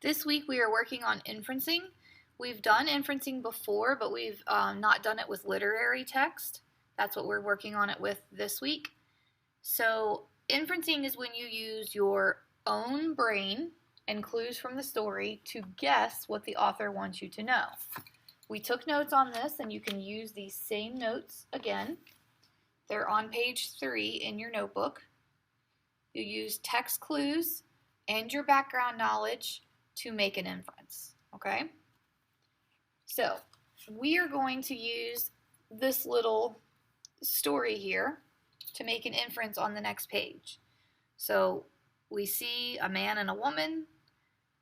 This week we are working on inferencing. We've done inferencing before, but we've not done it with literary text. That's what we're working on it with this week. So inferencing is when you use your own brain and clues from the story to guess what the author wants you to know. We took notes on this, and you can use these same notes again. They're on page 3 in your notebook. You use text clues and your background knowledge to make an inference, okay? So we are going to use this little story here to make an inference on the next page. So we see a man and a woman.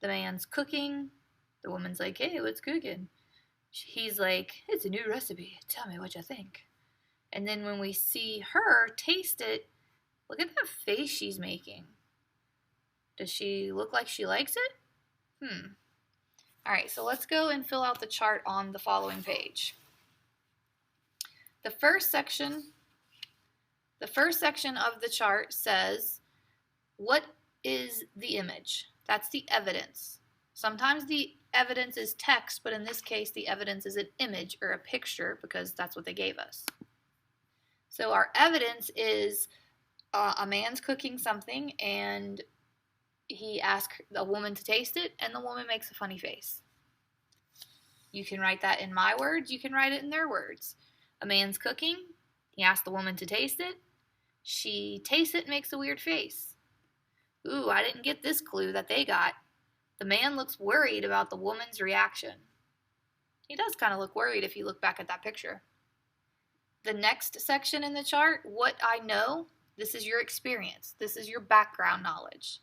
The man's cooking. The woman's like, hey, what's cooking? He's like, it's a new recipe. Tell me what you think. And then when we see her taste it, look at that face she's making. Does she look like she likes it? All right, so let's go and fill out the chart on the following page. The first section of the chart says, what is the image? That's the evidence. Sometimes the evidence is text, but in this case, the evidence is an image or a picture because that's what they gave us. So our evidence is a man's cooking something, and he asks a woman to taste it, and the woman makes a funny face. You can write that in my words. You can write it in their words. A man's cooking. He asks the woman to taste it. She tastes it and makes a weird face. Ooh, I didn't get this clue that they got. The man looks worried about the woman's reaction. He does kind of look worried if you look back at that picture. The next section in the chart, what I know, this is your experience. This is your background knowledge.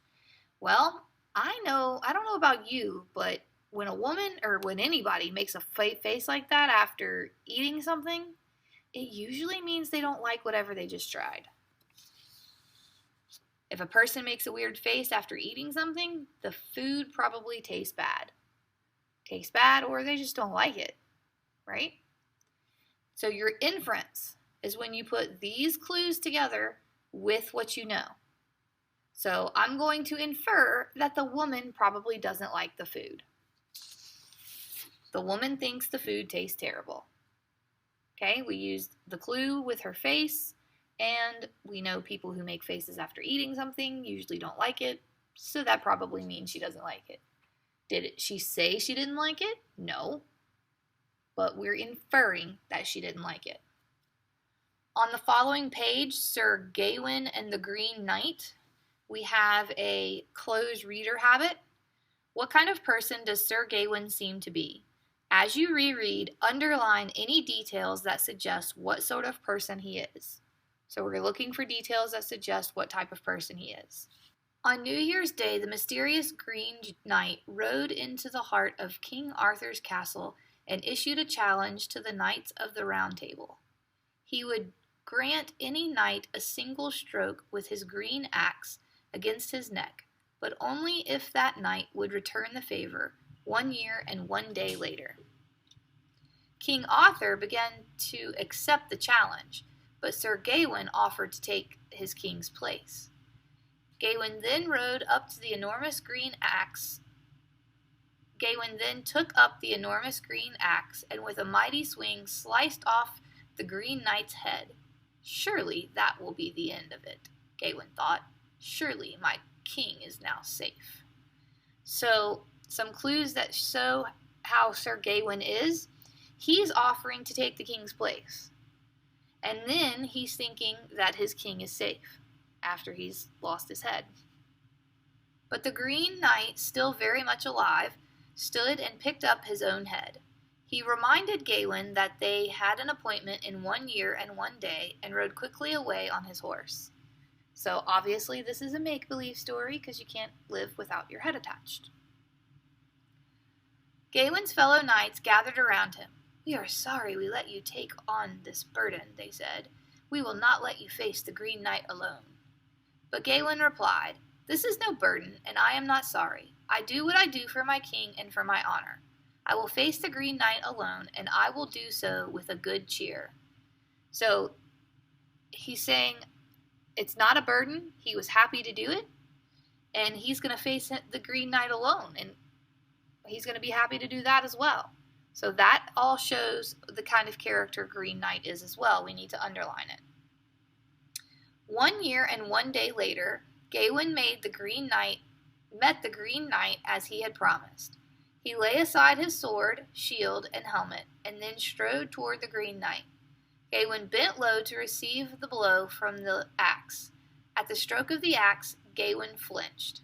Well, I don't know about you, but when a woman or when anybody makes a face like that after eating something, it usually means they don't like whatever they just tried. If a person makes a weird face after eating something, the food probably tastes bad. Tastes bad, or they just don't like it, right? So your inference is when you put these clues together with what you know. So I'm going to infer that the woman probably doesn't like the food. The woman thinks the food tastes terrible. Okay, we used the clue with her face, and we know people who make faces after eating something usually don't like it, so that probably means she doesn't like it. Did she say she didn't like it? No. But we're inferring that she didn't like it. On the following page, Sir Gawain and the Green Knight, we have a close reader habit. What kind of person does Sir Gawain seem to be? As you reread, underline any details that suggest what sort of person he is. So we're looking for details that suggest what type of person he is. On New Year's Day, the mysterious Green Knight rode into the heart of King Arthur's castle and issued a challenge to the Knights of the Round Table. He would grant any knight a single stroke with his green axe against his neck, but only if that knight would return the favor 1 year and 1 day later. King Arthur began to accept the challenge, but Sir Gawain offered to take his king's place. Gawain then rode up to the enormous green axe. Gawain then took up the enormous green axe and with a mighty swing sliced off the Green Knight's head. Surely that will be the end of it, Gawain thought. Surely my king is now safe. So, some clues that show how Sir Gawain is. He's offering to take the king's place. And then he's thinking that his king is safe after he's lost his head. But the Green Knight, still very much alive, stood and picked up his own head. He reminded Gawain that they had an appointment in 1 year and 1 day and rode quickly away on his horse. So obviously this is a make-believe story because you can't live without your head attached. Gawain's fellow knights gathered around him. We are sorry we let you take on this burden, they said. We will not let you face the Green Knight alone. But Gawain replied, This is no burden, and I am not sorry. I do what I do for my king and for my honor. I will face the Green Knight alone, and I will do so with a good cheer. So he's saying it's not a burden. He was happy to do it, and he's going to face the Green Knight alone. And he's going to be happy to do that as well. So that all shows the kind of character Green Knight is as well. We need to underline it. 1 year and 1 day later, Gawain met the Green Knight as he had promised. He lay aside his sword, shield, and helmet, and then strode toward the Green Knight. Gawain bent low to receive the blow from the axe. At the stroke of the axe, Gawain flinched.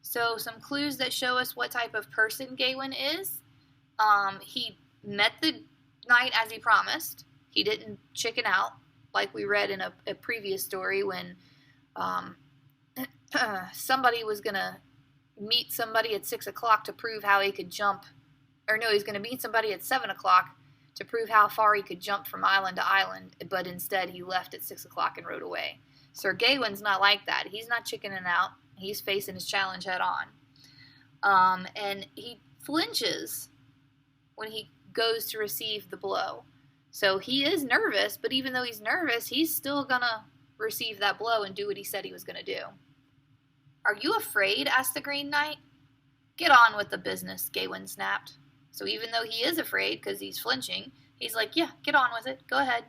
So some clues that show us what type of person Gawain is. He met the knight as he promised. He didn't chicken out, like we read in a previous story when somebody was going to meet somebody at 6 o'clock to prove how he could jump. Or no, he's going to meet somebody at 7 o'clock to prove how far he could jump from island to island, but instead he left at 6 o'clock and rode away. Sir Gawain's not like that. He's not chickening out. He's facing his challenge head on. And he flinches when he goes to receive the blow. So he is nervous, but even though he's nervous, he's still going to receive that blow and do what he said he was going to do. Are you afraid? Asked the Green Knight. Get on with the business, Gawain snapped. So even though he is afraid because he's flinching, he's like, yeah, get on with it. Go ahead.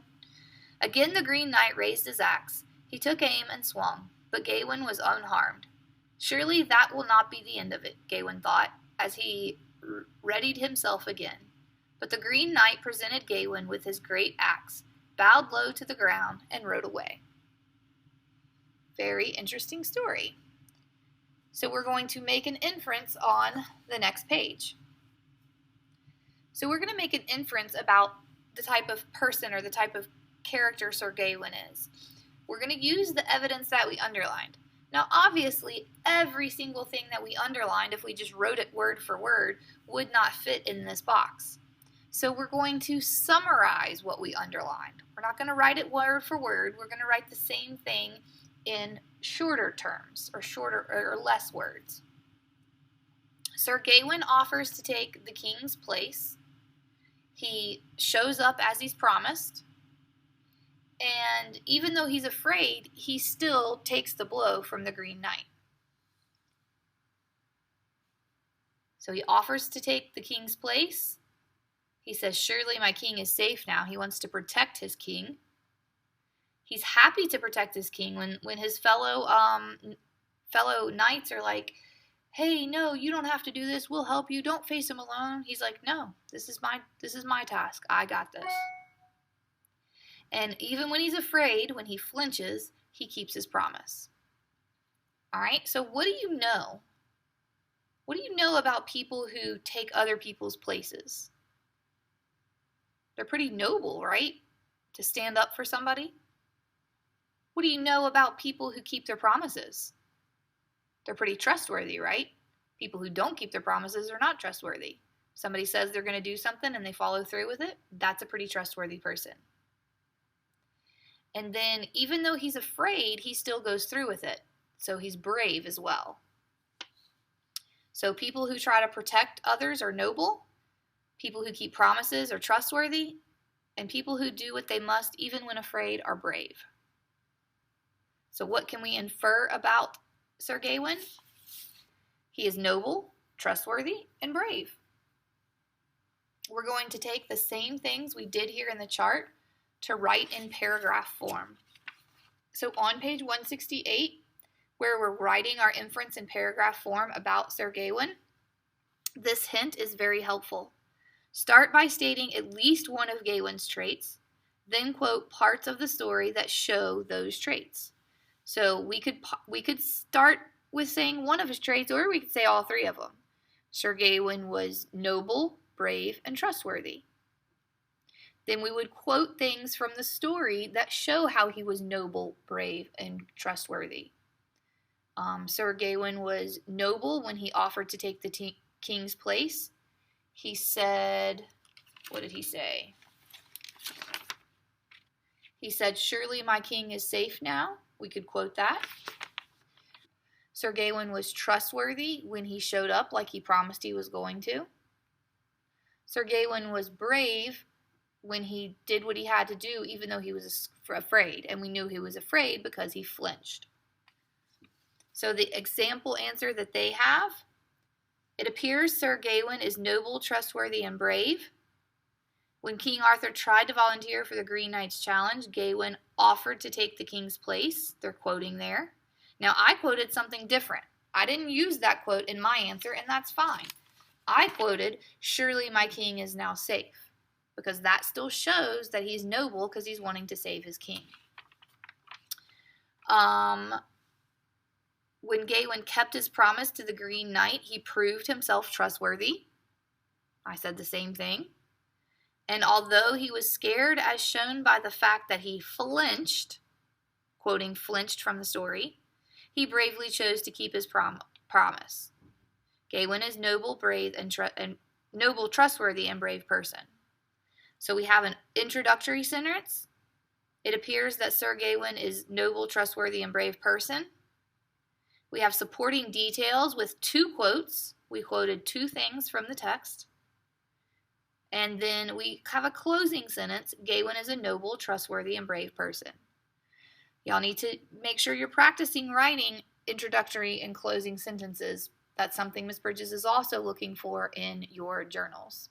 Again, the Green Knight raised his axe. He took aim and swung, but Gawain was unharmed. Surely that will not be the end of it, Gawain thought, as he readied himself again. But the Green Knight presented Gawain with his great axe, bowed low to the ground, and rode away. Very interesting story. So we're going to make an inference on the next page. So we're going to make an inference about the type of person or the type of character Sir Gawain is. We're going to use the evidence that we underlined. Now, obviously, every single thing that we underlined, if we just wrote it word for word, would not fit in this box. So we're going to summarize what we underlined. We're not going to write it word for word. We're going to write the same thing in shorter terms or shorter or less words. Sir Gawain offers to take the king's place. He shows up as he's promised. And even though he's afraid, he still takes the blow from the Green Knight. So he offers to take the king's place. He says, surely my king is safe now. He wants to protect his king. He's happy to protect his king when his fellow knights are like, hey, no, you don't have to do this. We'll help you. Don't face him alone. He's like, no, this is my task. I got this. And even when he's afraid, when he flinches, he keeps his promise. All right, so what do you know? What do you know about people who take other people's places? They're pretty noble, right? To stand up for somebody. What do you know about people who keep their promises? They're pretty trustworthy, right? People who don't keep their promises are not trustworthy. Somebody says they're going to do something and they follow through with it. That's a pretty trustworthy person. And then even though he's afraid, he still goes through with it. So he's brave as well. So people who try to protect others are noble. People who keep promises are trustworthy. And people who do what they must, even when afraid, are brave. So what can we infer about Sir Gawain? He is noble, trustworthy, and brave. We're going to take the same things we did here in the chart to write in paragraph form. So on page 168, where we're writing our inference in paragraph form about Sir Gawain, this hint is very helpful. Start by stating at least one of Gawain's traits, then quote parts of the story that show those traits. So we could start with saying one of his traits, or we could say all three of them. Sir Gawain was noble, brave, and trustworthy. Then we would quote things from the story that show how he was noble, brave, and trustworthy. Sir Gawain was noble when he offered to take the king's place. He said, what did he say? He said, surely my king is safe now. We could quote that. Sir Gawain was trustworthy when he showed up like he promised he was going to. Sir Gawain was brave when he did what he had to do, even though he was afraid. And we knew he was afraid because he flinched. So the example answer that they have It appears Sir Gawain is noble, trustworthy, and brave. When King Arthur tried to volunteer for the Green Knight's challenge, Gawain offered to take the king's place. They're quoting there. Now, I quoted something different. I didn't use that quote in my answer, and that's fine. I quoted, "Surely my king is now safe," because that still shows that he's noble because he's wanting to save his king. When Gawain kept his promise to the Green Knight, he proved himself trustworthy. I said the same thing. And although he was scared, as shown by the fact that he flinched, quoting flinched from the story, he bravely chose to keep his promise. Gawain is noble, brave, and noble, trustworthy, and brave person. So we have an introductory sentence. It appears that Sir Gawain is noble, trustworthy, and brave person. We have supporting details with 2 quotes. We quoted 2 things from the text. And then we have a closing sentence. Gawain is a noble, trustworthy, and brave person. Y'all need to make sure you're practicing writing introductory and closing sentences. That's something Ms. Bridges is also looking for in your journals.